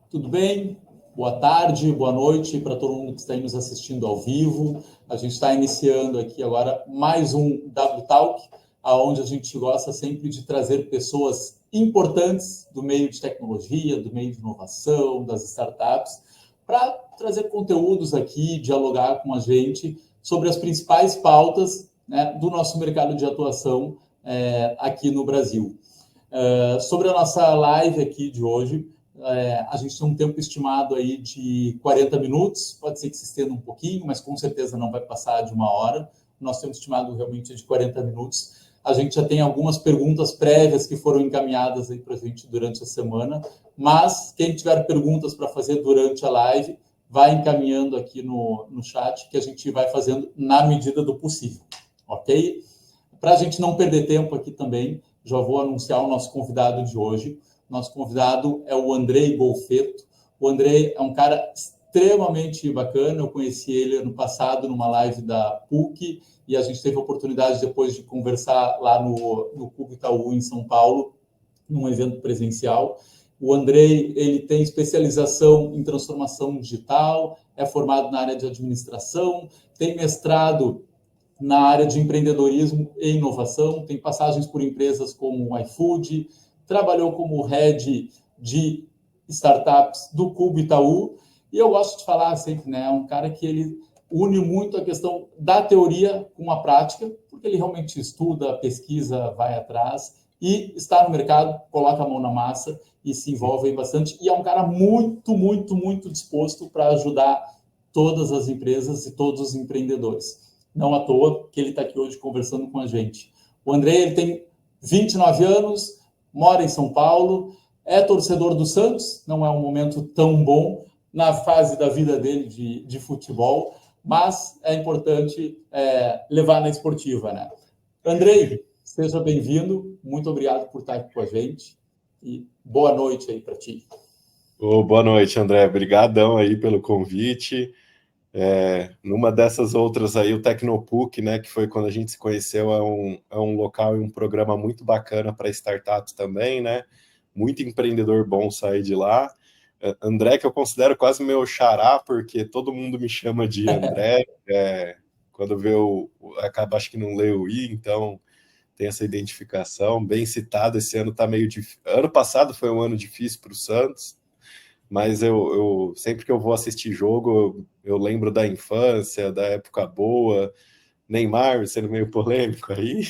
Tudo bem? Boa tarde, boa noite para todo mundo que está nos assistindo ao vivo. A gente está iniciando aqui agora mais um W Talk, onde a gente gosta sempre de trazer pessoas importantes do meio de tecnologia, do meio de inovação, das startups, para trazer conteúdos aqui, dialogar com a gente sobre as principais pautas, né, do nosso mercado de atuação aqui no Brasil. Sobre a nossa live aqui de hoje, a gente tem um tempo estimado aí de 40 minutos, pode ser que se estenda um pouquinho, mas com certeza não vai passar de 1 hora. Nosso tempo estimado realmente é de 40 minutos. A gente já tem algumas perguntas prévias que foram encaminhadas aí para a gente durante a semana, mas quem tiver perguntas para fazer durante a live, vai encaminhando aqui no chat, que a gente vai fazendo na medida do possível, ok? Para a gente não perder tempo aqui também, já vou anunciar o nosso convidado de hoje. Nosso convidado é o Andrei Golfetto. O Andrei é um cara extremamente bacana. Eu conheci ele ano passado numa live da PUC e a gente teve a oportunidade depois de conversar lá no Cubo Itaú, em São Paulo, num evento presencial. O Andrei, ele tem especialização em transformação digital, é formado na área de administração, tem mestrado na área de empreendedorismo e inovação, tem passagens por empresas como o iFood, trabalhou como head de startups do Cubo Itaú, e eu gosto de falar sempre, né, é um cara que ele une muito a questão da teoria com a prática, porque ele realmente estuda, pesquisa, vai atrás, e está no mercado, coloca a mão na massa e se envolve bastante, e é um cara muito, muito, muito disposto para ajudar todas as empresas e todos os empreendedores. Não à toa que ele está aqui hoje conversando com a gente. O André, ele tem 29 anos, mora em São Paulo, é torcedor do Santos, não é um momento tão bom na fase da vida dele de futebol, mas é importante levar na esportiva, né? Andrei, seja bem-vindo, muito obrigado por estar aqui com a gente e boa noite aí para ti. Boa noite, André, obrigadão aí pelo convite. Numa dessas outras aí, o Tecnopuc, né, que foi quando a gente se conheceu, é um local e um programa muito bacana para startups também, né? Muito empreendedor bom sair de lá. André, que eu considero quase meu xará, porque todo mundo me chama de André. Quando vê acaba, acho que não lê o I, então tem essa identificação. Bem citado, esse ano tá meio difícil. Ano passado foi um ano difícil para o Santos, mas eu sempre que eu vou assistir jogo, eu lembro da infância, da época boa, Neymar sendo meio polêmico aí,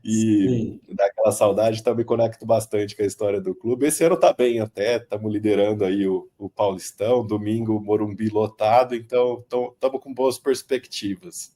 e Sim. daquela saudade, então me conecto bastante com a história do clube. Esse ano tá bem até, estamos liderando aí o Paulistão, domingo Morumbi lotado, então estamos com boas perspectivas.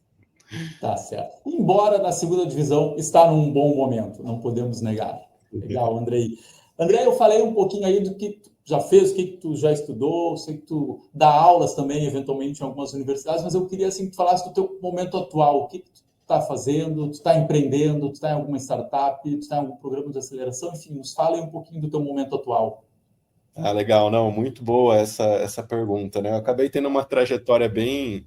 Tá certo. Embora na segunda divisão está num bom momento, não podemos negar. Legal, Andrei. André, eu falei um pouquinho aí do que tu já fez, o que tu já estudou, sei que tu dá aulas também, eventualmente, em algumas universidades, mas eu queria assim, que tu falasse do teu momento atual, o que tu está fazendo, tu está empreendendo, tu está em alguma startup, tu está em algum programa de aceleração, enfim, nos fala aí um pouquinho do teu momento atual. Ah, legal, não, muito boa essa pergunta, né? Eu acabei tendo uma trajetória bem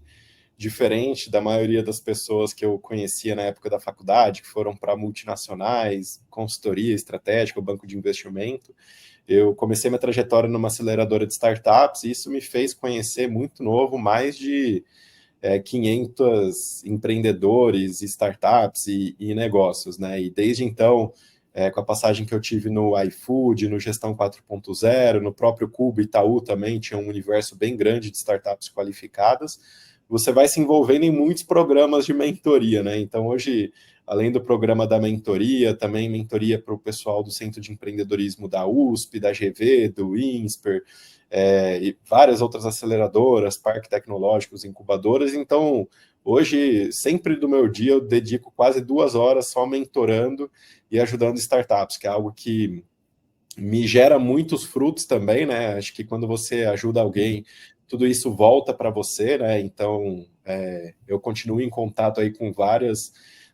diferente da maioria das pessoas que eu conhecia na época da faculdade, que foram para multinacionais, consultoria estratégica, banco de investimento. Eu comecei minha trajetória numa aceleradora de startups e isso me fez conhecer muito novo mais de 500 empreendedores, startups e negócios, né? E desde então, com a passagem que eu tive no iFood, no Gestão 4.0, no próprio Cubo Itaú também tinha um universo bem grande de startups qualificadas, você vai se envolvendo em muitos programas de mentoria, né? Então, hoje, além do programa da mentoria, também mentoria para o pessoal do Centro de Empreendedorismo da USP, da GV, do INSPER, e várias outras aceleradoras, parques tecnológicos, incubadoras. Então, hoje, sempre do meu dia, eu dedico quase 2 horas só mentorando e ajudando startups, que é algo que me gera muitos frutos também, né? Acho que quando você ajuda alguém, tudo isso volta para você, né? Então, eu continuo em contato aí com várias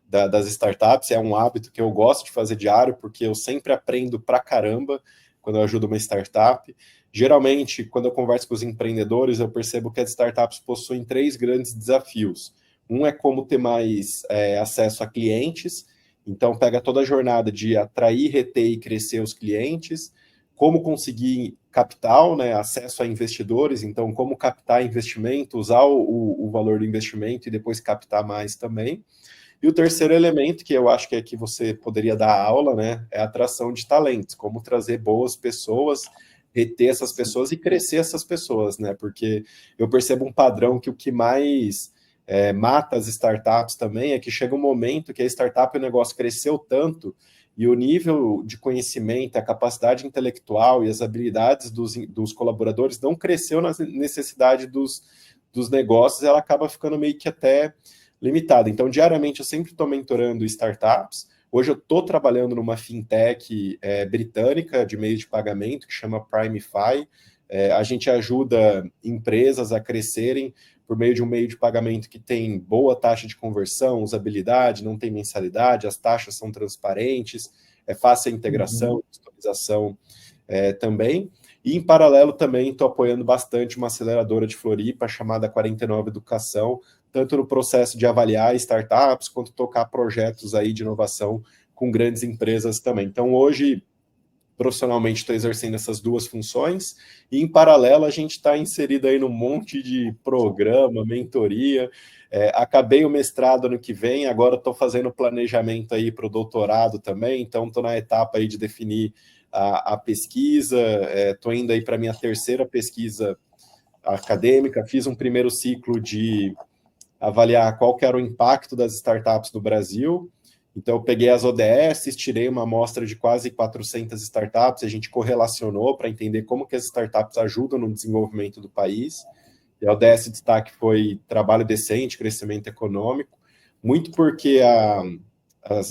das startups, é um hábito que eu gosto de fazer diário, porque eu sempre aprendo pra caramba quando eu ajudo uma startup. Geralmente, quando eu converso com os empreendedores, eu percebo que as startups possuem 3 grandes desafios. Um é como ter mais acesso a clientes, então pega toda a jornada de atrair, reter e crescer os clientes, como conseguir capital, né, acesso a investidores, então como captar investimento, usar o valor do investimento e depois captar mais também. E o terceiro elemento, que eu acho que é que você poderia dar aula, né, é a atração de talentos, como trazer boas pessoas, reter essas pessoas e crescer essas pessoas, né, porque eu percebo um padrão que o que mais mata as startups também é que chega um momento que a startup, o negócio cresceu tanto e o nível de conhecimento, a capacidade intelectual e as habilidades dos colaboradores não cresceu na necessidade dos negócios, ela acaba ficando meio que até limitada. Então, diariamente, eu sempre estou mentorando startups. Hoje eu estou trabalhando numa fintech britânica de meio de pagamento, que chama Primefy. A gente ajuda empresas a crescerem por meio de um meio de pagamento que tem boa taxa de conversão, usabilidade, não tem mensalidade, as taxas são transparentes, é fácil a integração, customização também. E, em paralelo, também estou apoiando bastante uma aceleradora de Floripa chamada 49 Educação, tanto no processo de avaliar startups, quanto tocar projetos aí de inovação com grandes empresas também. Então, hoje, profissionalmente, estou exercendo essas duas funções, e, em paralelo, a gente está inserido aí num monte de programa, mentoria. Acabei o mestrado ano que vem, agora estou fazendo planejamento aí para o doutorado também, então estou na etapa aí de definir a pesquisa, estou indo aí para a minha terceira pesquisa acadêmica, fiz um primeiro ciclo de avaliar qual que era o impacto das startups no Brasil. Então, eu peguei as ODS, tirei uma amostra de quase 400 startups, a gente correlacionou para entender como que as startups ajudam no desenvolvimento do país. E a ODS destaque foi trabalho decente, crescimento econômico, muito porque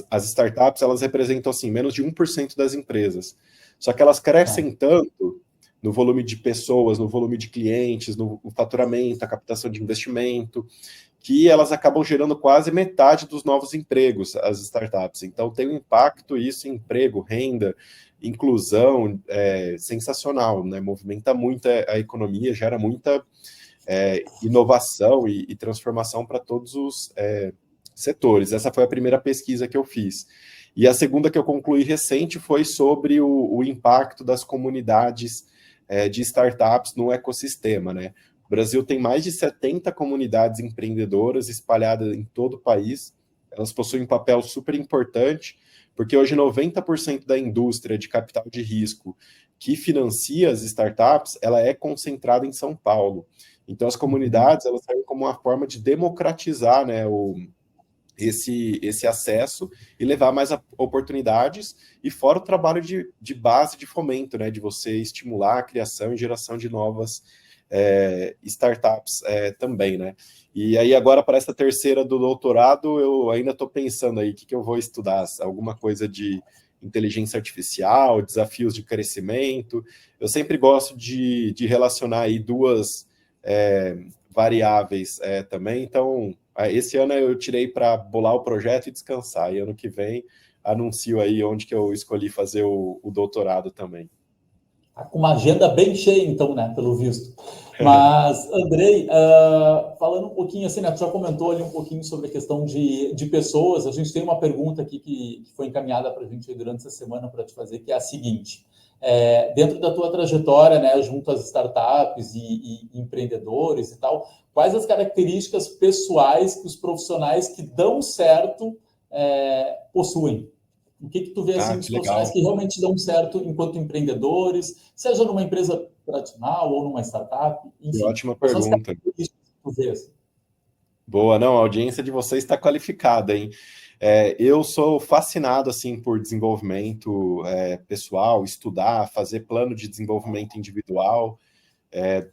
as startups, elas representam, assim, menos de 1% das empresas. Só que elas crescem tanto no volume de pessoas, no volume de clientes, no faturamento, a captação de investimento, que elas acabam gerando quase metade dos novos empregos, as startups. Então, tem um impacto isso em emprego, renda, inclusão, sensacional, né? Movimenta muito a economia, gera muita inovação e transformação para todos os setores. Essa foi a primeira pesquisa que eu fiz. E a segunda que eu concluí recente foi sobre o impacto das comunidades de startups no ecossistema, né? O Brasil tem mais de 70 comunidades empreendedoras espalhadas em todo o país. Elas possuem um papel super importante, porque hoje 90% da indústria de capital de risco que financia as startups, ela é concentrada em São Paulo. Então, as comunidades, elas servem como uma forma de democratizar, né, esse acesso e levar mais oportunidades, e fora o trabalho de base de fomento, né, de você estimular a criação e geração de novas startups também, né? E aí agora para essa terceira do doutorado, eu ainda estou pensando aí o que eu vou estudar, alguma coisa de inteligência artificial, desafios de crescimento. Eu sempre gosto de relacionar aí duas variáveis também, então esse ano eu tirei para bolar o projeto e descansar, e ano que vem anuncio aí onde que eu escolhi fazer o doutorado também. Tá com uma agenda bem cheia, então, né, pelo visto. Mas, Andrei, falando um pouquinho assim, né, tu já comentou ali um pouquinho sobre a questão de pessoas. A gente tem uma pergunta aqui que foi encaminhada para a gente durante essa semana para te fazer, que é a seguinte: dentro da tua trajetória, né, junto às startups e empreendedores e tal, quais as características pessoais que os profissionais que dão certo possuem? O que tu vê assim, dos profissionais que realmente dão certo enquanto empreendedores, seja numa empresa tradicional ou numa startup? Enfim, ótima pergunta. Que tu vê, assim? Boa, não, a audiência de vocês está qualificada, hein? Eu sou fascinado, assim, por desenvolvimento pessoal, estudar, fazer plano de desenvolvimento individual.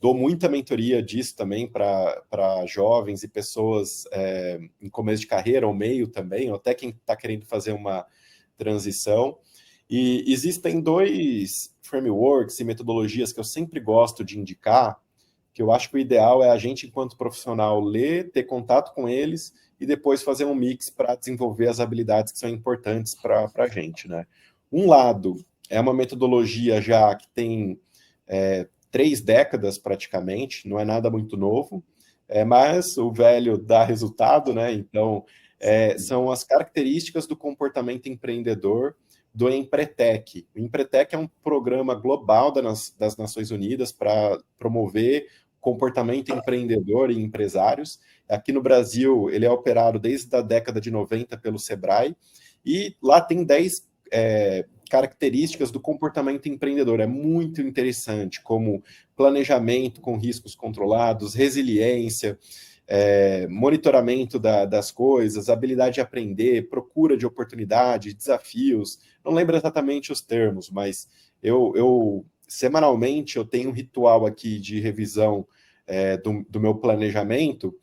Dou muita mentoria disso também para jovens e pessoas em começo de carreira ou meio também, ou até quem está querendo fazer uma transição. E existem dois frameworks e metodologias que eu sempre gosto de indicar, que eu acho que o ideal é a gente, enquanto profissional, ler, ter contato com eles e depois fazer um mix para desenvolver as habilidades que são importantes para a gente, né? Um lado é uma metodologia já que tem 3 décadas praticamente, não é nada muito novo, mas o velho dá resultado, né? Então, são as características do comportamento empreendedor, do Empretec. O Empretec é um programa global das Nações Unidas para promover comportamento empreendedor e empresários. Aqui no Brasil, ele é operado desde a década de 90 pelo Sebrae, e lá tem 10 características do comportamento empreendedor. É muito interessante, como planejamento com riscos controlados, resiliência, monitoramento das coisas, habilidade de aprender, procura de oportunidade, desafios. Não lembro exatamente os termos, mas eu semanalmente eu tenho um ritual aqui de revisão do meu planejamento,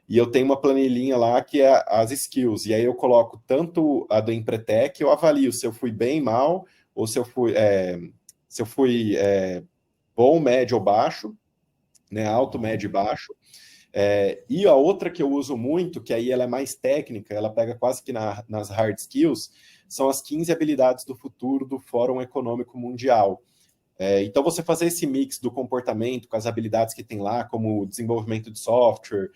e eu tenho uma planilhinha lá que é as skills, e aí eu coloco tanto a do Empretec, eu avalio se eu fui bem, mal, ou se eu fui bom, médio ou baixo, né, alto, médio e baixo. E a outra que eu uso muito, que aí ela é mais técnica, ela pega quase que nas hard skills, são as 15 habilidades do futuro do Fórum Econômico Mundial. Então, você fazer esse mix do comportamento com as habilidades que tem lá, como desenvolvimento de software,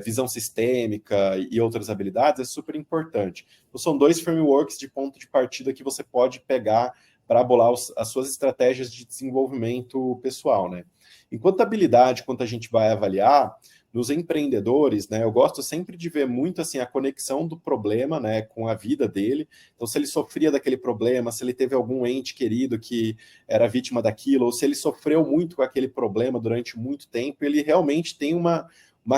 visão sistêmica e outras habilidades, é super importante. Então, são 2 frameworks de ponto de partida que você pode pegar para bolar as suas estratégias de desenvolvimento pessoal, né? Enquanto habilidade, quanto a gente vai avaliar, nos empreendedores, né, eu gosto sempre de ver muito assim a conexão do problema, né, com a vida dele. Então, se ele sofria daquele problema, se ele teve algum ente querido que era vítima daquilo, ou se ele sofreu muito com aquele problema durante muito tempo, ele realmente tem uma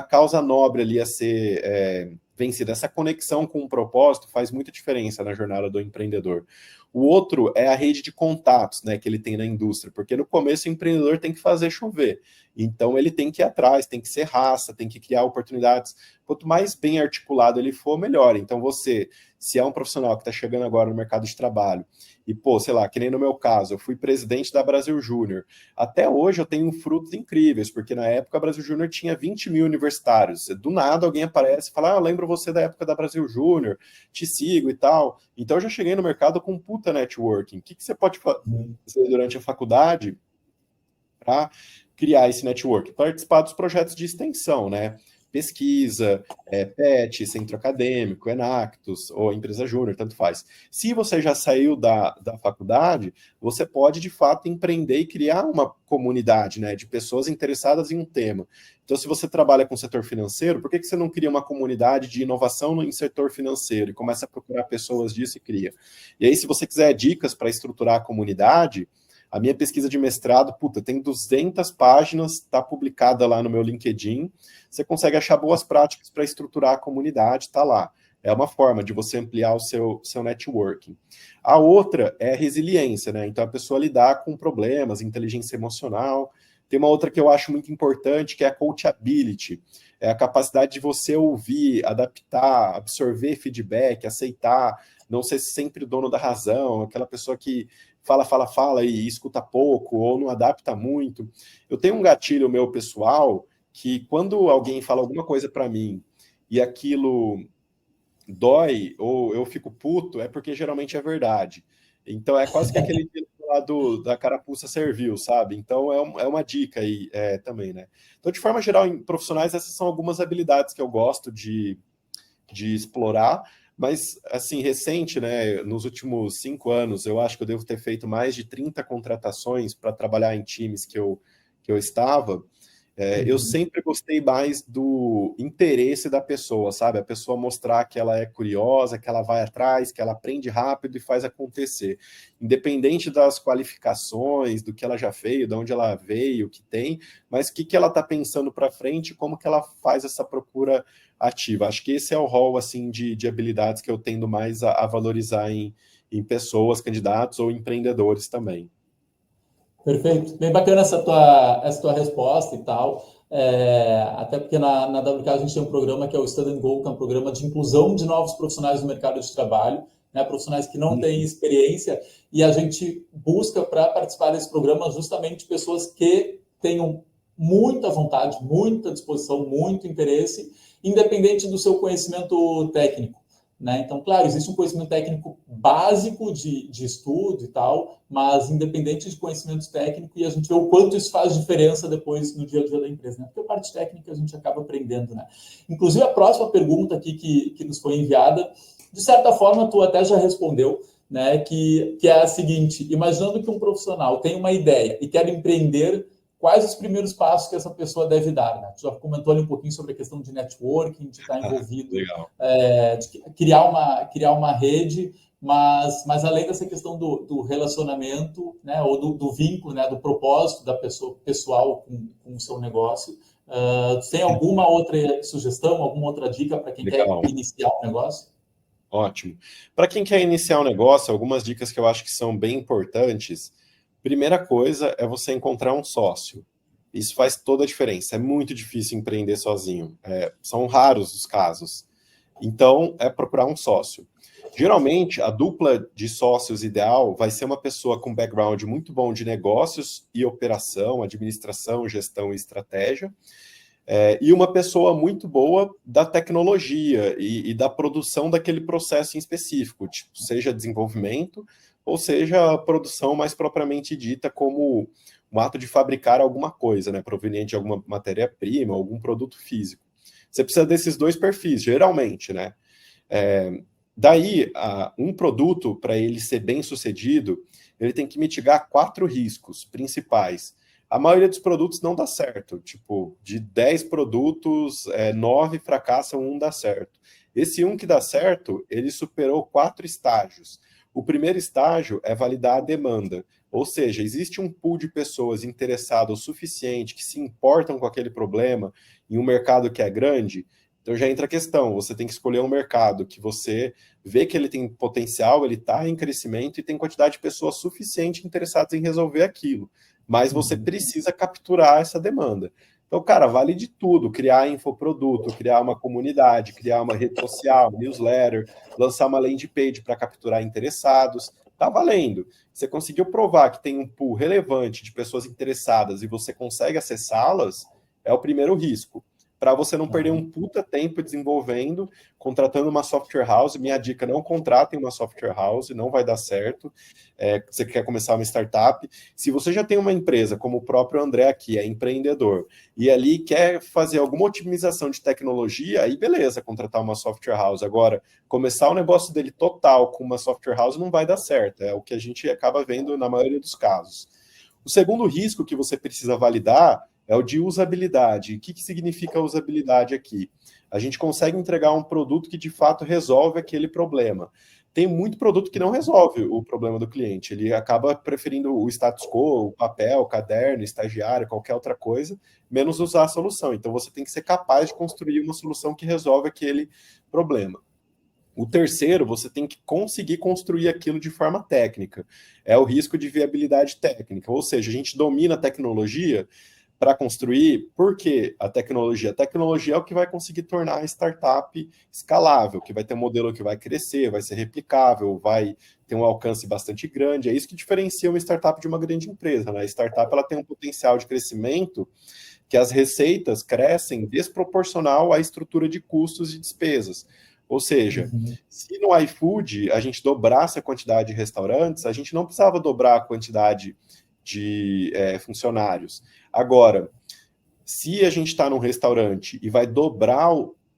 causa nobre ali a ser vencida. Essa conexão com o propósito faz muita diferença na jornada do empreendedor. O outro é a rede de contatos, né, que ele tem na indústria, porque no começo o empreendedor tem que fazer chover. Então ele tem que ir atrás, tem que ser raça, tem que criar oportunidades. Quanto mais bem articulado ele for, melhor. Então você, se é um profissional que está chegando agora no mercado de trabalho, e sei lá, que nem no meu caso, eu fui presidente da Brasil Júnior. Até hoje eu tenho frutos incríveis, porque na época a Brasil Júnior tinha 20 mil universitários. Do nada alguém aparece e fala, eu lembro você da época da Brasil Júnior, te sigo e tal. Então eu já cheguei no mercado com puta networking. O que você pode fazer durante a faculdade para criar esse network? Participar dos projetos de extensão, né? Pesquisa, PET, Centro Acadêmico, Enactus, ou Empresa Júnior, tanto faz. Se você já saiu da faculdade, você pode, de fato, empreender e criar uma comunidade, né, de pessoas interessadas em um tema. Então, se você trabalha com o setor financeiro, por que você não cria uma comunidade de inovação em setor financeiro e começa a procurar pessoas disso e cria? E aí, se você quiser dicas para estruturar a comunidade, a minha pesquisa de mestrado, tem 200 páginas, está publicada lá no meu LinkedIn. Você consegue achar boas práticas para estruturar a comunidade, está lá. É uma forma de você ampliar o seu networking. A outra é a resiliência, né? Então, a pessoa lidar com problemas, inteligência emocional. Tem uma outra que eu acho muito importante, que é a coachability. É a capacidade de você ouvir, adaptar, absorver feedback, aceitar, não ser sempre o dono da razão, aquela pessoa que fala e escuta pouco, ou não adapta muito. Eu tenho um gatilho meu pessoal, que quando alguém fala alguma coisa para mim, e aquilo dói, ou eu fico puto, é porque geralmente é verdade. Então é quase que aquele lá da carapuça servil, sabe? Então é uma dica aí também, né? Então, de forma geral, em profissionais, essas são algumas habilidades que eu gosto de explorar. Mas, assim, recente, né, nos últimos 5 anos, eu acho que eu devo ter feito mais de 30 contratações para trabalhar em times que eu estava. Eu sempre gostei mais do interesse da pessoa, sabe? A pessoa mostrar que ela é curiosa, que ela vai atrás, que ela aprende rápido e faz acontecer. Independente das qualificações, do que ela já fez, de onde ela veio, o que tem, mas o que ela está pensando para frente, como que ela faz essa procura ativa. Acho que esse é o rol assim, de habilidades que eu tendo mais a valorizar em pessoas, candidatos ou empreendedores também. Perfeito. Bem bacana essa tua resposta e tal. Até porque na WK a gente tem um programa que é o Study and Go, que é um programa de inclusão de novos profissionais no mercado de trabalho, né, profissionais que não têm experiência, e a gente busca para participar desse programa justamente pessoas que tenham muita vontade, muita disposição, muito interesse, independente do seu conhecimento técnico. Né? Então, claro, existe um conhecimento técnico básico de estudo e tal, mas independente de conhecimento técnico, e a gente vê o quanto isso faz diferença depois no dia a dia da empresa, né? Porque a parte técnica a gente acaba aprendendo, né? Inclusive, a próxima pergunta aqui que nos foi enviada, de certa forma, tu até já respondeu, né, que é a seguinte: imaginando que um profissional tem uma ideia e quer empreender, quais os primeiros passos que essa pessoa deve dar? Né? Tu já comentou ali um pouquinho sobre a questão de networking, de estar envolvido, Legal. De criar uma rede, mas além dessa questão do relacionamento, né, ou do vínculo, né, do propósito da pessoa pessoal com o seu negócio, tem alguma outra sugestão, alguma outra dica para quem Legal. quer iniciar um negócio? Ótimo. Para quem quer iniciar um negócio, algumas dicas que eu acho que são bem importantes. Primeira coisa é você encontrar um sócio. Isso faz toda a diferença. É muito difícil empreender sozinho. São raros os casos. Então, é procurar um sócio. Geralmente, a dupla de sócios ideal vai ser uma pessoa com background muito bom de negócios e operação, administração, gestão e estratégia, e uma pessoa muito boa da tecnologia e da produção daquele processo em específico, tipo, seja desenvolvimento ou seja a produção mais propriamente dita, como um ato de fabricar alguma coisa, né, proveniente de alguma matéria-prima, algum produto físico. Você precisa desses dois perfis, geralmente, né? Daí, um produto, para ele ser bem sucedido, ele tem que mitigar 4 riscos principais. A maioria dos produtos não dá certo. Tipo, de 10 produtos, 9 fracassam, 1 dá certo. Esse 1 que dá certo, ele superou 4 estágios. O primeiro estágio é validar a demanda. Ou seja, existe um pool de pessoas interessadas o suficiente, que se importam com aquele problema, em um mercado que é grande. Então já entra a questão, você tem que escolher um mercado que você vê que ele tem potencial, ele está em crescimento e tem quantidade de pessoas suficiente interessadas em resolver aquilo. Mas você precisa capturar essa demanda. Então, cara, vale de tudo, criar infoproduto, criar uma comunidade, criar uma rede social, newsletter, lançar uma landing page para capturar interessados, tá valendo. Você conseguiu provar que tem um pool relevante de pessoas interessadas e você consegue acessá-las, é o primeiro risco. Para você não perder um puta tempo desenvolvendo, contratando uma software house. Minha dica, não contratem uma software house, não vai dar certo. Você quer começar uma startup. Se você já tem uma empresa, como o próprio André aqui, é empreendedor, e ali quer fazer alguma otimização de tecnologia, aí beleza, contratar uma software house. Agora, começar o negócio dele total com uma software house não vai dar certo. É o que a gente acaba vendo na maioria dos casos. O segundo risco que você precisa validar é o de usabilidade. O que significa usabilidade aqui? A gente consegue entregar um produto que de fato resolve aquele problema. Tem muito produto que não resolve o problema do cliente. Ele acaba preferindo o status quo, o papel, o caderno, estagiário, qualquer outra coisa, menos usar a solução. Então você tem que ser capaz de construir uma solução que resolve aquele problema. O terceiro, você tem que conseguir construir aquilo de forma técnica. É o risco de viabilidade técnica. Ou seja, a gente domina a tecnologia para construir, porque a tecnologia é o que vai conseguir tornar a startup escalável, que vai ter um modelo que vai crescer, vai ser replicável, vai ter um alcance bastante grande. É isso que diferencia uma startup de uma grande empresa, né? A startup ela tem um potencial de crescimento que as receitas crescem desproporcional à estrutura de custos e despesas. Ou seja, se no iFood a gente dobrasse a quantidade de restaurantes, a gente não precisava dobrar a quantidade de funcionários. Agora, se a gente está num restaurante e vai dobrar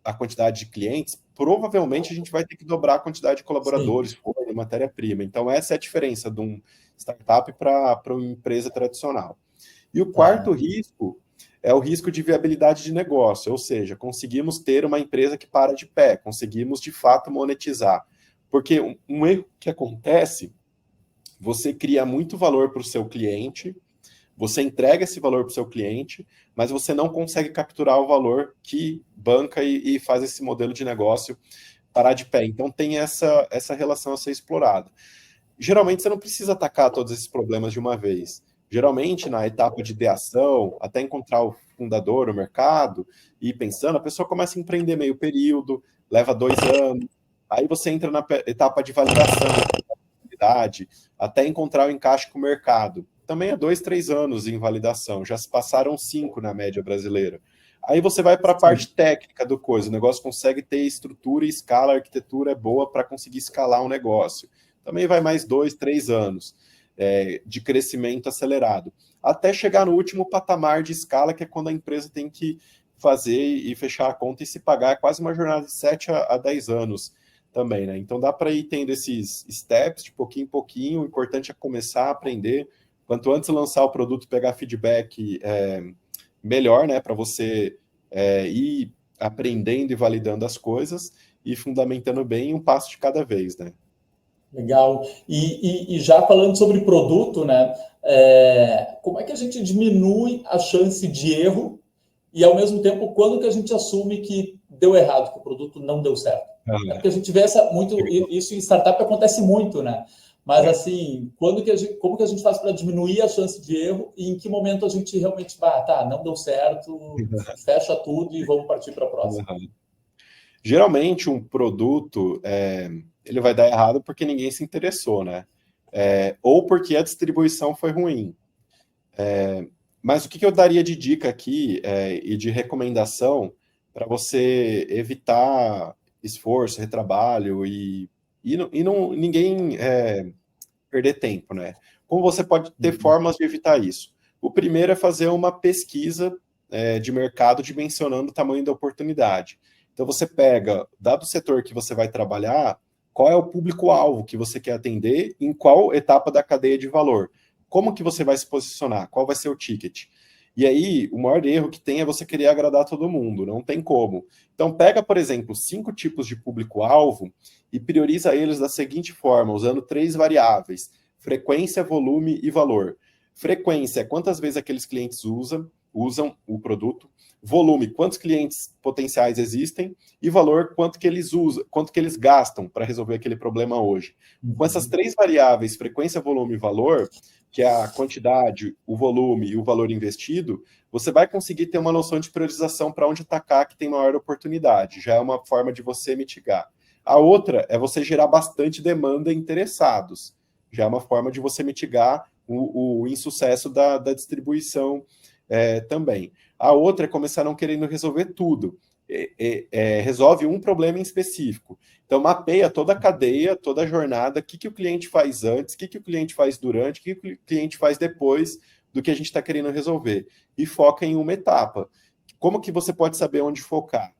a quantidade de clientes, provavelmente a gente vai ter que dobrar a quantidade de colaboradores, forno, matéria-prima. Então, essa é a diferença de um startup para uma empresa tradicional. E o quarto risco é o risco de viabilidade de negócio, ou seja, conseguimos ter uma empresa que para de pé, conseguimos de fato monetizar. Porque um erro que acontece, você cria muito valor para o seu cliente, você entrega esse valor para o seu cliente, mas você não consegue capturar o valor que banca e faz esse modelo de negócio parar de pé. Então tem essa relação a ser explorada. Geralmente você não precisa atacar todos esses problemas de uma vez. Geralmente, na etapa de ideação, até encontrar o fundador, o mercado, e ir pensando, a pessoa começa a empreender meio período, leva 2 anos, aí você entra na etapa de validação, até encontrar o encaixe com o mercado. Também é 2, 3 anos em validação, já se passaram 5 na média brasileira. Aí você vai para a parte técnica do coisa, o negócio consegue ter estrutura e escala, a arquitetura é boa para conseguir escalar um negócio. Também vai mais 2, 3 anos de crescimento acelerado, até chegar no último patamar de escala, que é quando a empresa tem que fazer e fechar a conta e se pagar. É quase uma jornada de 7 a 10 anos também, né? Então dá para ir tendo esses steps de pouquinho em pouquinho. O importante é começar a aprender. Quanto antes lançar o produto, pegar feedback, melhor, né? Para você ir aprendendo e validando as coisas e fundamentando bem um passo de cada vez, né? Legal. E já falando sobre produto, né? Como é que a gente diminui a chance de erro e, ao mesmo tempo, quando que a gente assume que deu errado, que o produto não deu certo? Porque a gente vê isso em startup acontece muito, né? Mas, assim, como que a gente faz para diminuir a chance de erro e em que momento a gente realmente vai, não deu certo, fecha tudo e vamos partir para a próxima? Geralmente, um produto, ele vai dar errado porque ninguém se interessou, né? Ou porque a distribuição foi ruim. Mas o que eu daria de dica aqui e de recomendação para você evitar esforço, retrabalho e ninguém perder tempo, né? Como você pode ter formas de evitar isso? O primeiro é fazer uma pesquisa de mercado dimensionando o tamanho da oportunidade. Então você pega, dado o setor que você vai trabalhar, qual é o público-alvo que você quer atender, em qual etapa da cadeia de valor. Como que você vai se posicionar? Qual vai ser o ticket? E aí, o maior erro que tem é você querer agradar todo mundo, não tem como. Então, pega, por exemplo, 5 tipos de público-alvo e prioriza eles da seguinte forma, usando 3 variáveis: frequência, volume e valor. Frequência é quantas vezes aqueles clientes usam o produto. Volume, quantos clientes potenciais existem. E valor, quanto que eles gastam para resolver aquele problema hoje. Com essas 3 variáveis, frequência, volume e valor, que é a quantidade, o volume e o valor investido, você vai conseguir ter uma noção de priorização para onde atacar que tem maior oportunidade. Já é uma forma de você mitigar. A outra é você gerar bastante demanda e interessados. Já é uma forma de você mitigar o insucesso da distribuição também. A outra é começar não querendo resolver tudo. Resolve um problema em específico. Então, mapeia toda a cadeia, toda a jornada, o que o cliente faz antes, o que o cliente faz durante, o que o cliente faz depois do que a gente está querendo resolver. E foca em uma etapa. Como que você pode saber onde focar?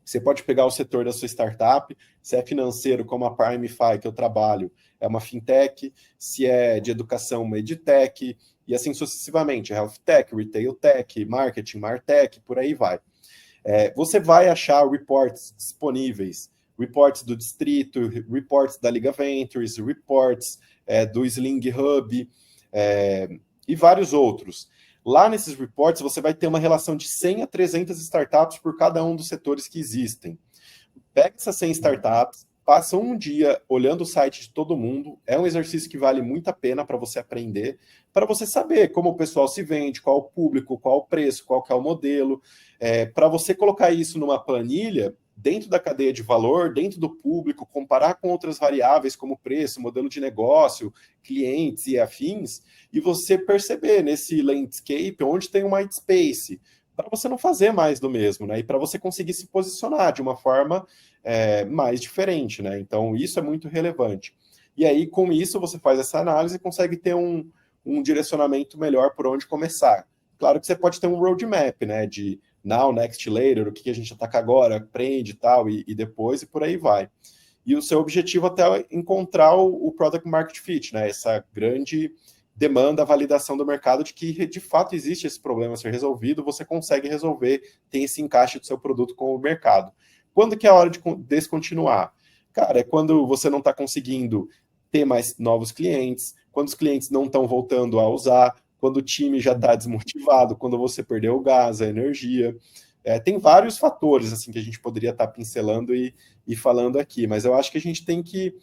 Você pode pegar o setor da sua startup, se é financeiro, como a Primefy, que eu trabalho, é uma fintech, se é de educação, uma edtech, e assim sucessivamente, health tech, retail tech, marketing, martech, por aí vai. Você vai achar reports disponíveis, reports do Distrito, reports da Liga Ventures, reports do Sling Hub e vários outros. Lá nesses reports, você vai ter uma relação de 100 a 300 startups por cada um dos setores que existem. Pega essas 100 startups, passa um dia olhando o site de todo mundo. É um exercício que vale muito a pena para você aprender, para você saber como o pessoal se vende, qual o público, qual o preço, qual que é o modelo. Para você colocar isso numa planilha, dentro da cadeia de valor, dentro do público, comparar com outras variáveis como preço, modelo de negócio, clientes e afins, e você perceber nesse landscape onde tem um white space, para você não fazer mais do mesmo, né? E para você conseguir se posicionar de uma forma mais diferente, né? Então, isso é muito relevante. E aí, com isso, você faz essa análise e consegue ter um direcionamento melhor por onde começar. Claro que você pode ter um roadmap, né? De now, next, later, o que a gente ataca agora, aprende tal, e depois, e por aí vai. E o seu objetivo até é encontrar o product market fit, né? Essa grande demanda, validação do mercado de que, de fato, existe esse problema a ser resolvido, você consegue resolver, tem esse encaixe do seu produto com o mercado. Quando que é a hora de descontinuar? Cara, é quando você não está conseguindo ter mais novos clientes, quando os clientes não estão voltando a usar, quando o time já está desmotivado, quando você perdeu o gás, a energia. Tem vários fatores assim que a gente poderia estar pincelando e falando aqui, mas eu acho que a gente tem que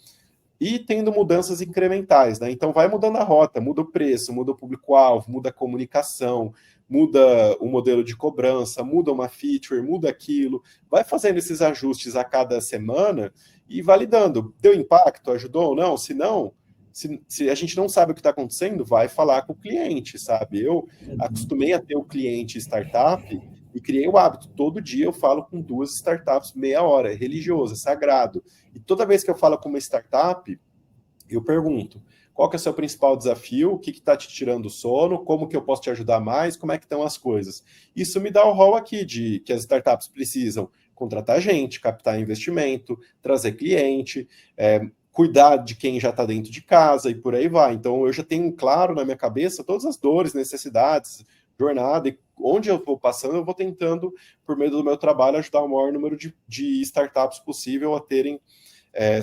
ir tendo mudanças incrementais, né? Então vai mudando a rota, muda o preço, muda o público-alvo, muda a comunicação, muda o modelo de cobrança, muda uma feature, muda aquilo, vai fazendo esses ajustes a cada semana e validando. Deu impacto? Ajudou ou não? Se não, se a gente não sabe o que está acontecendo, vai falar com o cliente, sabe? Eu acostumei a ter o cliente startup e criei o hábito. Todo dia eu falo com 2 startups meia hora, é religioso, é sagrado. E toda vez que eu falo com uma startup, eu pergunto, qual que é o seu principal desafio? O que está te tirando o sono? Como que eu posso te ajudar mais? Como é que estão as coisas? Isso me dá o rol aqui de que as startups precisam contratar gente, captar investimento, trazer cliente, cuidar de quem já está dentro de casa e por aí vai. Então, eu já tenho claro na minha cabeça todas as dores, necessidades, jornada, e onde eu vou passando, eu vou tentando, por meio do meu trabalho, ajudar o maior número de startups possível a terem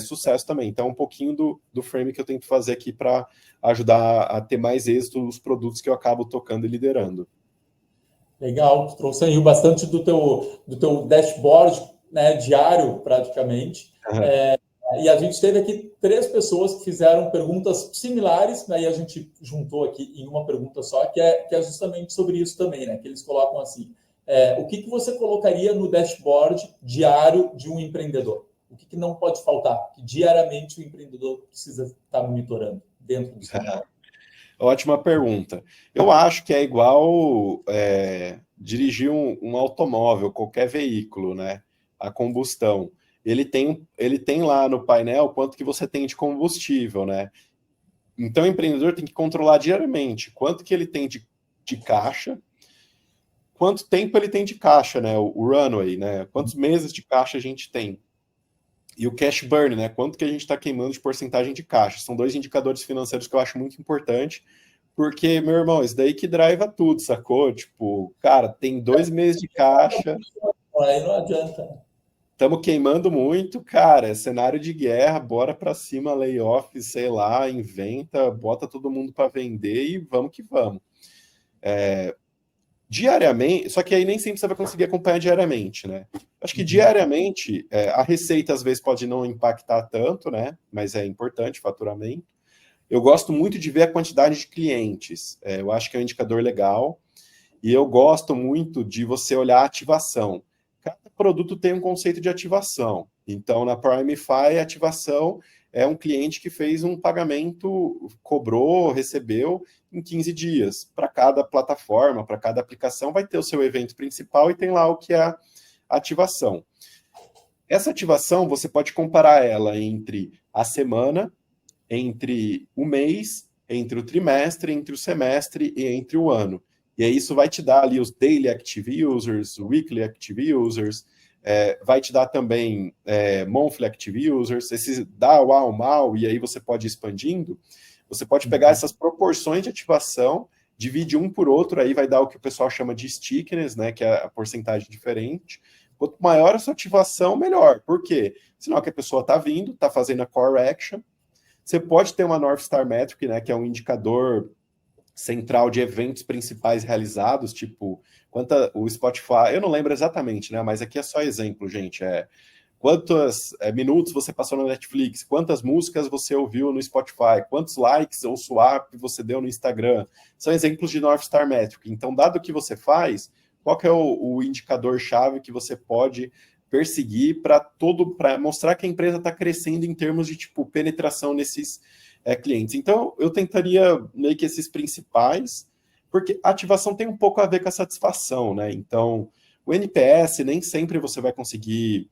sucesso também. Então, um pouquinho do frame que eu tento fazer aqui para ajudar a ter mais êxito nos produtos que eu acabo tocando e liderando. Legal, tu trouxe aí bastante do teu dashboard, né, diário, praticamente. E a gente teve aqui 3 pessoas que fizeram perguntas similares, né, e a gente juntou aqui em uma pergunta só, que é justamente sobre isso também, né, que eles colocam assim, o que você colocaria no dashboard diário de um empreendedor? O que não pode faltar? Que diariamente o empreendedor precisa estar monitorando dentro do seu negócio? Ótima pergunta. Eu acho que é igual dirigir um automóvel, qualquer veículo, né? A combustão. Ele tem lá no painel quanto que você tem de combustível, né? Então, o empreendedor tem que controlar diariamente quanto que ele tem de caixa, quanto tempo ele tem de caixa, né? O runway, né? Quantos meses de caixa a gente tem. E o cash burn, né? Quanto que a gente está queimando de porcentagem de caixa. São 2 indicadores financeiros que eu acho muito importante, porque, meu irmão, isso daí que driva tudo, sacou? Tipo, cara, tem 2 meses de caixa. Aí não adianta. Estamos queimando muito, cara. É cenário de guerra, bora para cima, layoff, sei lá, inventa, bota todo mundo para vender e vamos que vamos. Diariamente, só que aí nem sempre você vai conseguir acompanhar diariamente, né? Acho que diariamente a receita às vezes pode não impactar tanto, né? Mas é importante, faturamento. Eu gosto muito de ver a quantidade de clientes. Eu acho que é um indicador legal. E eu gosto muito de você olhar a ativação. Cada produto tem um conceito de ativação. Então, na Primefy, a ativação é um cliente que fez um pagamento, cobrou, recebeu em 15 dias. Para cada plataforma, para cada aplicação, vai ter o seu evento principal e tem lá o que é a ativação. Essa ativação, você pode comparar ela entre a semana, entre o mês, entre o trimestre, entre o semestre e entre o ano. E aí isso vai te dar ali os Daily Active Users, Weekly Active Users, vai te dar também Monthly Active Users, esse dá o mal, e aí você pode ir expandindo. Você pode pegar essas proporções de ativação, dividir um por outro, aí vai dar o que o pessoal chama de stickiness, né, que é a porcentagem diferente. Quanto maior a sua ativação, melhor. Por quê? Sinal que a pessoa está vindo, está fazendo a core action. Você pode ter uma North Star Metric, né, que é um indicador central de eventos principais realizados, tipo, o Spotify, eu não lembro exatamente, né, mas aqui é só exemplo, gente, quantos minutos você passou na Netflix, quantas músicas você ouviu no Spotify, quantos likes ou swap você deu no Instagram, são exemplos de North Star Metric. Então, dado o que você faz, qual que é o indicador-chave que você pode perseguir para mostrar que a empresa está crescendo em termos de tipo penetração nesses clientes. Então, eu tentaria meio que esses principais, porque a ativação tem um pouco a ver com a satisfação, né? Então, o NPS nem sempre você vai conseguir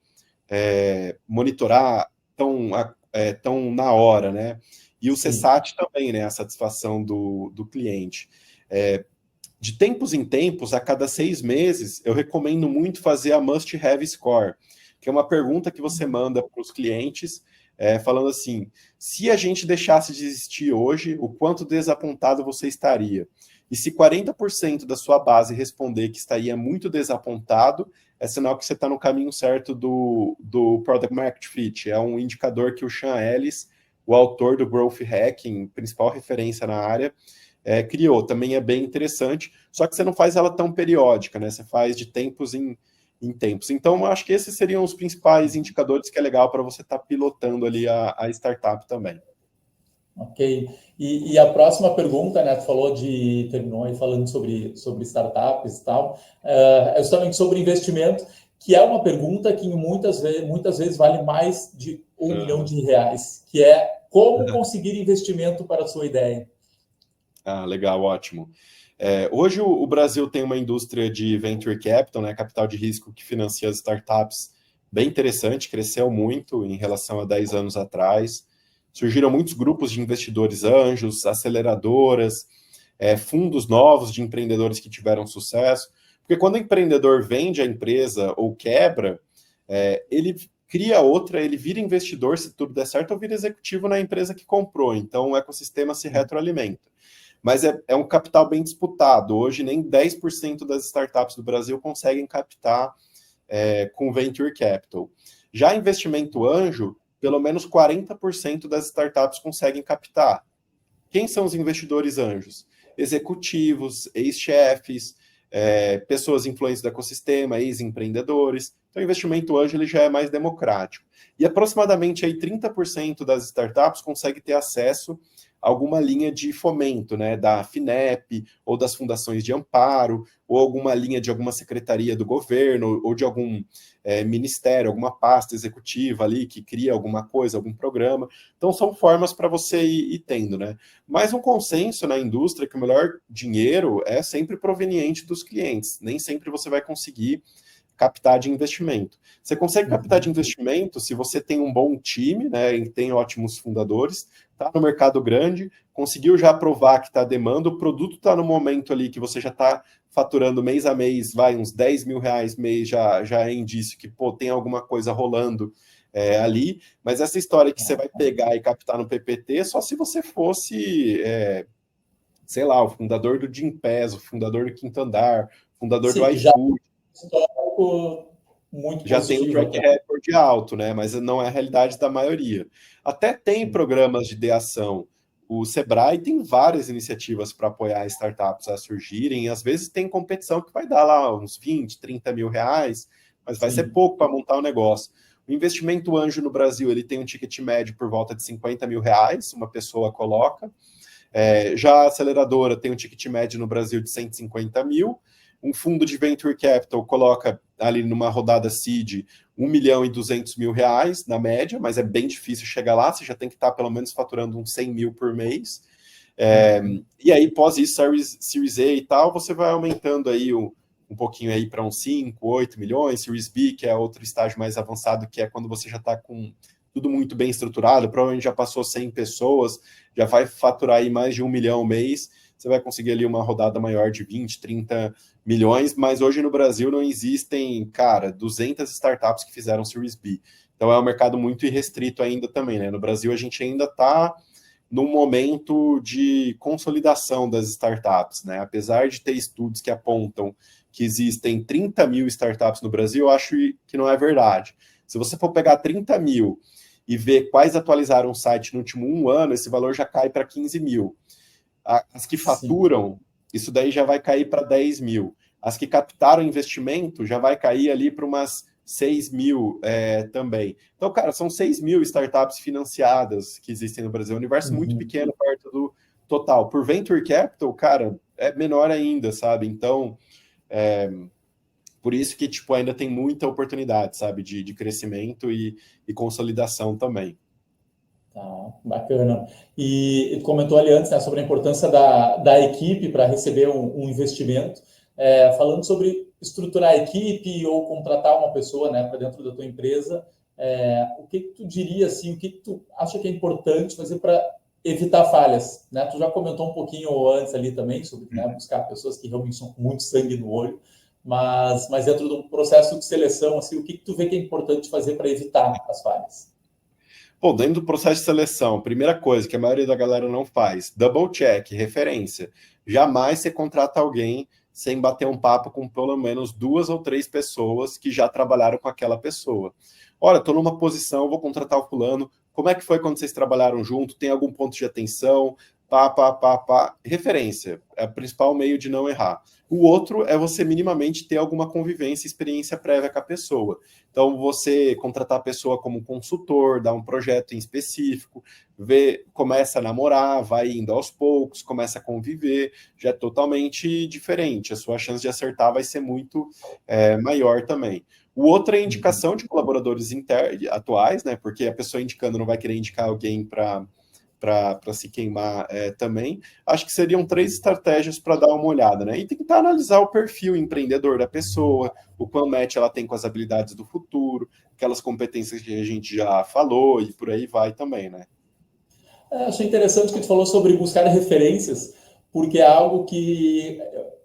monitorar tão na hora, né? E o CSAT também, né? A satisfação do cliente. De tempos em tempos, a cada 6 meses, eu recomendo muito fazer a Must Have Score, que é uma pergunta que você manda para os clientes, falando assim, se a gente deixasse de existir hoje, o quanto desapontado você estaria? E se 40% da sua base responder que estaria muito desapontado, é sinal que você está no caminho certo do Product Market Fit. É um indicador que o Sean Ellis, o autor do Growth Hacking, principal referência na área, criou. Também é bem interessante, só que você não faz ela tão periódica, né? Você faz de tempos em tempos. Então, eu acho que esses seriam os principais indicadores que é legal para você estar pilotando ali a startup também. Ok. E a próxima pergunta, né? Tu terminou aí falando sobre startups e tal, é justamente sobre investimento, que é uma pergunta que muitas vezes vale mais de R$1 milhão, que é como conseguir investimento para a sua ideia. Legal, ótimo. Hoje o Brasil tem uma indústria de venture capital, né, capital de risco que financia as startups bem interessante, cresceu muito em relação a 10 anos atrás. Surgiram muitos grupos de investidores anjos, aceleradoras, fundos novos de empreendedores que tiveram sucesso. Porque quando o empreendedor vende a empresa ou quebra, Ele cria outra, ele vira investidor, se tudo der certo, ou vira executivo na empresa que comprou. Então, o ecossistema se retroalimenta. Mas é um capital bem disputado. Hoje, nem 10% das startups do Brasil conseguem captar com Venture Capital. Já investimento anjo, pelo menos 40% das startups conseguem captar. Quem são os investidores anjos? Executivos, ex-chefes, pessoas influentes do ecossistema, ex-empreendedores. Então, o investimento anjo ele já é mais democrático. E aproximadamente aí, 30% das startups consegue ter acesso a alguma linha de fomento, né, da FINEP, ou das fundações de amparo, ou alguma linha de alguma secretaria do governo, ou de algum ministério, alguma pasta executiva ali que cria alguma coisa, algum programa. Então, são formas para você ir tendo, né? Mas um consenso na indústria é que o melhor dinheiro é sempre proveniente dos clientes. Nem sempre você vai conseguir captar de investimento. Você consegue captar de investimento se você tem um bom time, né, e tem ótimos fundadores, está no mercado grande, conseguiu já provar que está a demanda, o produto está no momento ali que você já está faturando mês a mês, vai uns 10 mil reais mês, já é indício que pô, tem alguma coisa rolando ali, mas essa história que você vai pegar e captar no PPT, só se você fosse, sei lá, o fundador do Gympass, o fundador do Quinto Andar, fundador do iFood, muito já tem um track record alto, né? Mas não é a realidade da maioria. Até tem programas de ideação. O Sebrae tem várias iniciativas para apoiar startups a surgirem, e às vezes tem competição que vai dar lá uns 20, 30 mil reais, mas vai ser pouco para montar o negócio. O investimento anjo no Brasil ele tem um ticket médio por volta de 50 mil reais, uma pessoa coloca. Já a aceleradora tem um ticket médio no Brasil de 150 mil. Um fundo de Venture Capital coloca ali numa rodada seed 1 milhão e 200 mil reais na média, mas é bem difícil chegar lá, você já tem que estar pelo menos faturando uns 100 mil por mês. E aí, pós isso, Series A e tal, você vai aumentando aí um pouquinho aí para uns 5, 8 milhões, Series B, que é outro estágio mais avançado, que é quando você já está com tudo muito bem estruturado, provavelmente já passou 100 pessoas, já vai faturar aí mais de 1 milhão mês, você vai conseguir ali uma rodada maior de 20, 30 milhões, mas hoje no Brasil não existem, cara, 200 startups que fizeram Series B. Então é um mercado muito irrestrito ainda também, né? No Brasil a gente ainda está num momento de consolidação das startups, né? Apesar de ter estudos que apontam que existem 30 mil startups no Brasil, eu acho que não é verdade. Se você for pegar 30 mil e ver quais atualizaram o site no último 1 ano, esse valor já cai para 15 mil. As que faturam, isso daí já vai cair para 10 mil. As que captaram investimento já vai cair ali para umas 6 mil também. Então, cara, são 6 mil startups financiadas que existem no Brasil. É um universo muito pequeno perto do total. Por Venture Capital, cara, é menor ainda, sabe? Então, por isso que tipo, ainda tem muita oportunidade, sabe? De crescimento e consolidação também. Tá, bacana. E tu comentou ali antes, né, sobre a importância da equipe para receber um investimento. Falando sobre estruturar a equipe ou contratar uma pessoa, né, para dentro da tua empresa, o que tu diria, assim, o que tu acha que é importante fazer para evitar falhas, né? Tu já comentou um pouquinho antes ali também sobre, né, buscar pessoas que realmente são com muito sangue no olho, mas dentro do processo de seleção, assim, o que tu vê que é importante fazer para evitar as falhas? Pô, dentro do processo de seleção, primeira coisa que a maioria da galera não faz, double check, referência. Jamais você contrata alguém sem bater um papo com pelo menos 2 ou 3 pessoas que já trabalharam com aquela pessoa. Olha, estou numa posição, vou contratar o fulano, como é que foi quando vocês trabalharam junto? Tem algum ponto de atenção? Referência é o principal meio de não errar. O outro é você minimamente ter alguma convivência, experiência prévia com a pessoa. Então, você contratar a pessoa como consultor, dar um projeto em específico, começa a namorar, vai indo aos poucos, começa a conviver, já é totalmente diferente. A sua chance de acertar vai ser muito maior também. O outro é a indicação de colaboradores atuais, né? Porque a pessoa indicando não vai querer indicar alguém para se queimar também. Acho que seriam 3 estratégias para dar uma olhada, né? E tentar analisar o perfil empreendedor da pessoa, o quão match ela tem com as habilidades do futuro, aquelas competências que a gente já falou e por aí vai também, né? Achei interessante que tu falou sobre buscar referências, porque é algo que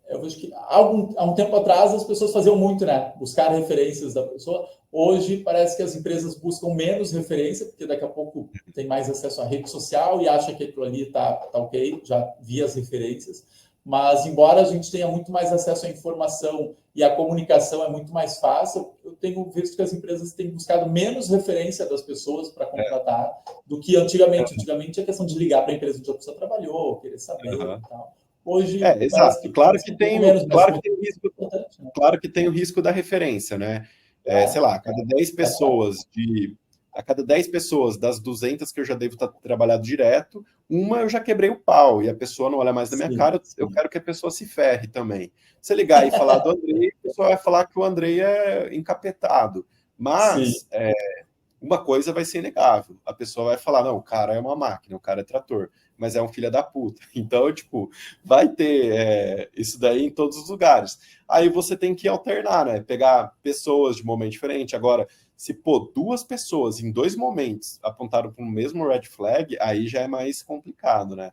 eu vejo que há um tempo atrás as pessoas faziam muito, né? Buscar referências da pessoa. Hoje parece que as empresas buscam menos referência, porque daqui a pouco tem mais acesso à rede social e acha que aquilo ali tá ok, já vi as referências. Mas, embora a gente tenha muito mais acesso à informação e a comunicação é muito mais fácil, eu tenho visto que as empresas têm buscado menos referência das pessoas para contratar do que antigamente. Antigamente, a questão de ligar para a empresa onde a pessoa trabalhou, querer saber e tal. Hoje, parece Exato. que parece um pouco menos, mas Claro que tem o risco, importante, né? claro que tem o risco da referência, né? Sei Claro, lá, a cada 10 pessoas das 200 que eu já devo estar trabalhado direto, uma eu já quebrei o pau e a pessoa não olha mais na minha sim, cara, eu sim. quero que a pessoa se ferre também. Se ligar e falar do Andrei, a pessoa vai falar que o Andrei é encapetado. Sim, Mas uma coisa vai ser inegável. A pessoa vai falar, não, o cara é uma máquina, o cara é trator, mas é um filho da puta. Então, tipo, vai ter isso daí em todos os lugares. Aí você tem que alternar, né? Pegar pessoas de momento diferente. Agora, se pô, duas pessoas em dois momentos apontaram para o mesmo red flag, aí já é mais complicado, né?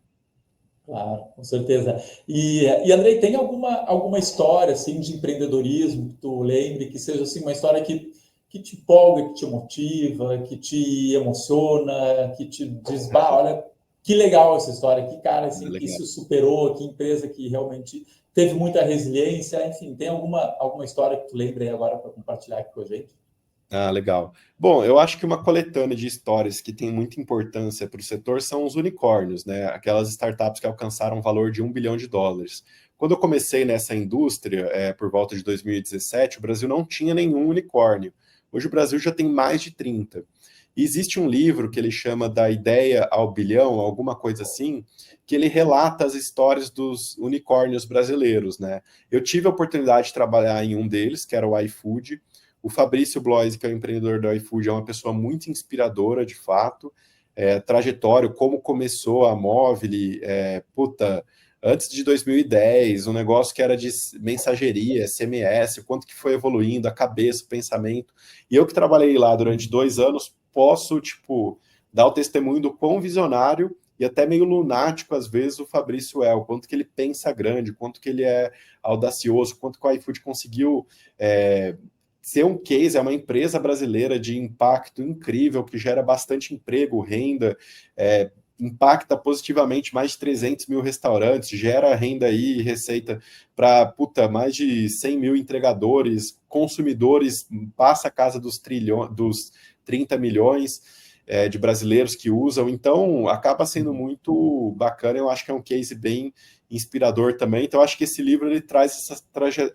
claro, com certeza. E Andrei, tem alguma história assim de empreendedorismo que tu lembre que seja assim uma história que te empolga, que te motiva, que te emociona, que te diz, bah, olha, que legal essa história, que cara assim que Legal. se superou, que empresa que realmente teve muita resiliência, enfim, tem alguma história que tu lembre aí agora para compartilhar aqui com a gente? Ah, legal. Bom, eu acho que uma coletânea de histórias que tem muita importância para o setor são os unicórnios, né? Aquelas startups que alcançaram um valor de US$ 1 bilhão. Quando eu comecei nessa indústria, por volta de 2017, o Brasil não tinha nenhum unicórnio. Hoje o Brasil já tem mais de 30. E existe um livro que ele chama Da Ideia ao Bilhão, alguma coisa assim, que ele relata as histórias dos unicórnios brasileiros, né? Eu tive a oportunidade de trabalhar em um deles, que era o iFood. O Fabrício Bloise, que é o empreendedor do iFood, é uma pessoa muito inspiradora, de fato. Trajetório, como começou a Móvel, antes de 2010, um negócio que era de mensageria, SMS, o quanto que foi evoluindo, a cabeça, o pensamento. E eu que trabalhei lá durante 2 anos, posso, tipo, dar o testemunho do quão visionário e até meio lunático, às vezes, o Fabrício é, o quanto que ele pensa grande, o quanto que ele é audacioso, o quanto que o iFood conseguiu ser um case, é uma empresa brasileira de impacto incrível, que gera bastante emprego, renda, impacta positivamente mais de 300 mil restaurantes, gera renda aí e receita para mais de 100 mil entregadores, consumidores, passa a casa dos 30 milhões de brasileiros que usam, então acaba sendo muito bacana, eu acho que é um case bem inspirador também, então acho que esse livro ele traz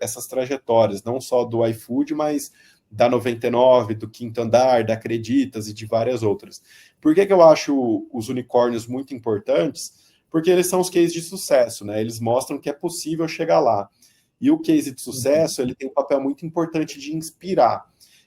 essas trajetórias, não só do iFood, mas da 99, do Quinto Andar, da Acreditas e de várias outras. Por que eu acho os unicórnios muito importantes? Porque eles são os cases de sucesso, né? Eles mostram que é possível chegar lá. E o case de sucesso, ele tem um papel muito importante de inspirar.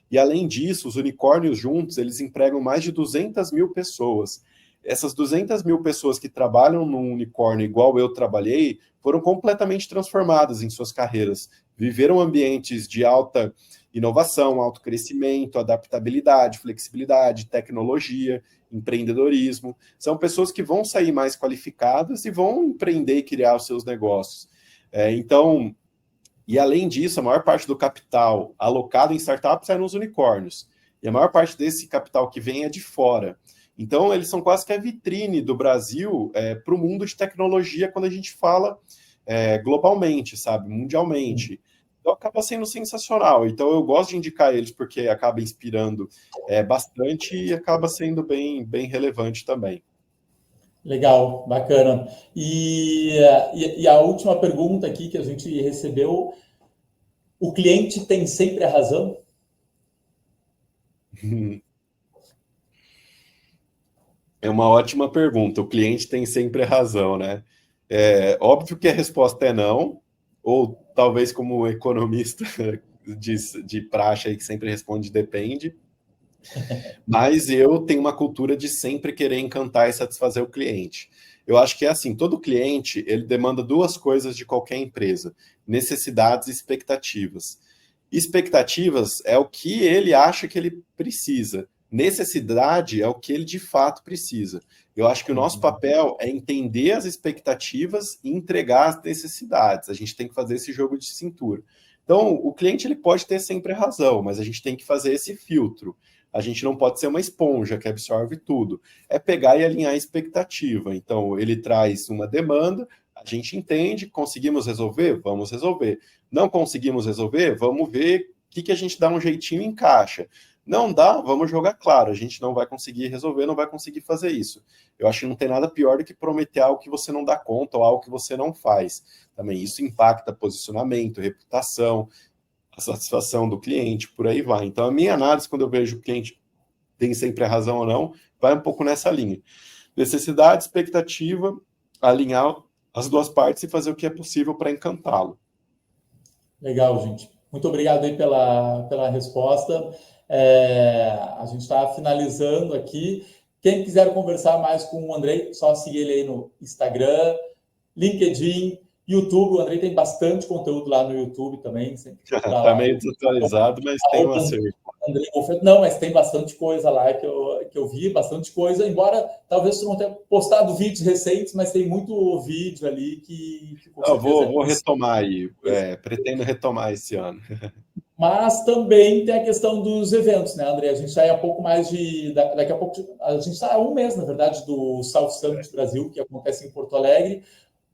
E além disso, os unicórnios juntos, eles empregam mais de 200 mil pessoas. Essas 200 mil pessoas que trabalham num unicórnio igual eu trabalhei, foram completamente transformadas em suas carreiras. Viveram ambientes de alta inovação, alto crescimento, adaptabilidade, flexibilidade, tecnologia, empreendedorismo. São pessoas que vão sair mais qualificadas e vão empreender e criar os seus negócios. Então, e além disso, a maior parte do capital alocado em startups é nos unicórnios. E a maior parte desse capital que vem é de fora. Então, eles são quase que a vitrine do Brasil para o mundo de tecnologia quando a gente fala globalmente, sabe? Mundialmente. Então, acaba sendo sensacional. Então, eu gosto de indicar eles porque acaba inspirando bastante e acaba sendo bem, bem relevante também. Legal, bacana. E a última pergunta aqui que a gente recebeu: o cliente tem sempre a razão? É uma ótima pergunta. O cliente tem sempre razão, né? Óbvio que a resposta é não, ou talvez como economista de praxe aí que sempre responde depende, mas eu tenho uma cultura de sempre querer encantar e satisfazer o cliente. Eu acho que é assim, todo cliente, ele demanda duas coisas de qualquer empresa: necessidades e expectativas. Expectativas é o que ele acha que ele precisa. Necessidade é o que ele de fato precisa. Eu acho que o nosso papel é entender as expectativas e entregar as necessidades. A gente tem que fazer esse jogo de cintura. Então, o cliente ele pode ter sempre razão, mas a gente tem que fazer esse filtro. A gente não pode ser uma esponja que absorve tudo. É pegar e alinhar a expectativa. Então, ele traz uma demanda, a gente entende, conseguimos resolver? Vamos resolver. Não conseguimos resolver? Vamos ver o que a gente dá um jeitinho e encaixa. Não dá, vamos jogar claro. A gente não vai conseguir resolver, não vai conseguir fazer isso. Eu acho que não tem nada pior do que prometer algo que você não dá conta ou algo que você não faz. Também isso impacta posicionamento, reputação, a satisfação do cliente, por aí vai. Então, a minha análise, quando eu vejo o cliente tem sempre a razão ou não, vai um pouco nessa linha. Necessidade, expectativa, alinhar as duas partes e fazer o que é possível para encantá-lo. Legal, gente. Muito obrigado aí pela resposta. A gente está finalizando aqui. Quem quiser conversar mais com o Andrei, só seguir ele aí no Instagram, LinkedIn, YouTube. O Andrei tem bastante conteúdo lá no YouTube também. Está meio desatualizado, mas tem um acerto. Não, mas tem bastante coisa lá que eu vi, bastante coisa, embora talvez tu não tenha postado vídeos recentes, mas tem muito vídeo ali que eu vou retomar aí, pretendo retomar esse ano. Mas também tem a questão dos eventos, né, André? A gente está aí há pouco mais de... Daqui a pouco, a gente está há um mês, na verdade, do South Summit Brasil, que acontece em Porto Alegre,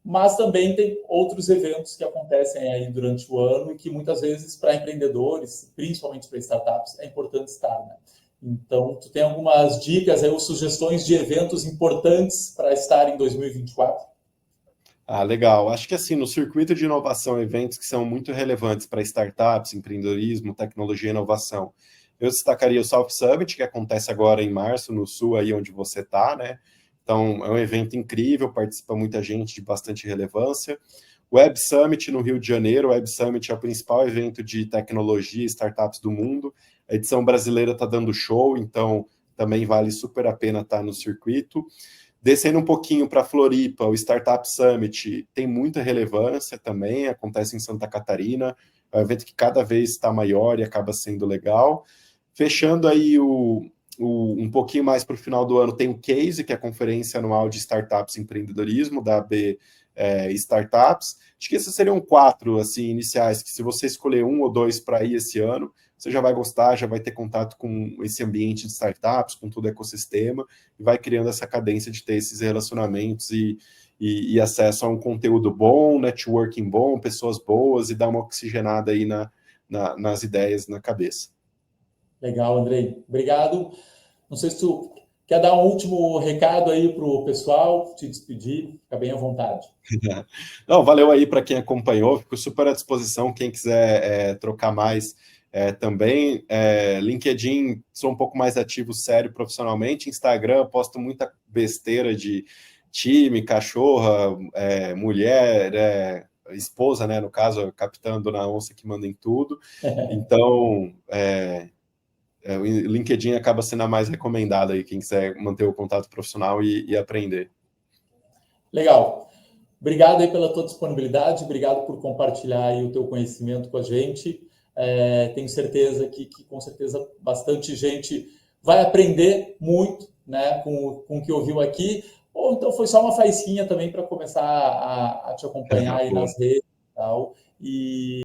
mas também tem outros eventos que acontecem aí durante o ano e que muitas vezes para empreendedores, principalmente para startups, é importante estar, né? Então, tu tem algumas dicas aí ou sugestões de eventos importantes para estar em 2024? Ah, legal. Acho que assim, no circuito de inovação, eventos que são muito relevantes para startups, empreendedorismo, tecnologia e inovação. Eu destacaria o South Summit, que acontece agora em março, no sul, aí onde você está, né? Então, é um evento incrível, participa muita gente de bastante relevância. O Web Summit no Rio de Janeiro. O Web Summit é o principal evento de tecnologia e startups do mundo. A edição brasileira está dando show, então também vale super a pena estar no circuito. Descendo um pouquinho para Floripa, o Startup Summit tem muita relevância também, acontece em Santa Catarina. É um evento que cada vez está maior e acaba sendo legal. Fechando aí um pouquinho mais para o final do ano, tem o CASE, que é a Conferência Anual de Startups e Empreendedorismo, da AB Startups. Acho que esses seriam 4 assim, iniciais, que se você escolher um ou dois para ir esse ano, você já vai gostar, já vai ter contato com esse ambiente de startups, com todo o ecossistema, e vai criando essa cadência de ter esses relacionamentos e acesso a um conteúdo bom, networking bom, pessoas boas, e dar uma oxigenada aí nas ideias, na cabeça. Legal, Andrei. Obrigado. Não sei se tu quer dar um último recado aí para o pessoal, te despedir, fica bem à vontade. Não, valeu aí para quem acompanhou, fico super à disposição, quem quiser trocar mais também. LinkedIn, sou um pouco mais ativo, sério, profissionalmente. Instagram, posto muita besteira de time, cachorra, mulher, esposa, né, no caso, capitã Dona Onça que manda em tudo. Então, o LinkedIn acaba sendo a mais recomendada aí, quem quiser manter o contato profissional e aprender. Legal. Obrigado aí pela tua disponibilidade, obrigado por compartilhar aí o teu conhecimento com a gente. Tenho certeza que com certeza bastante gente vai aprender muito, né, com o que ouviu aqui, ou então foi só uma faísquinha também para começar a te acompanhar aí nas redes e tal.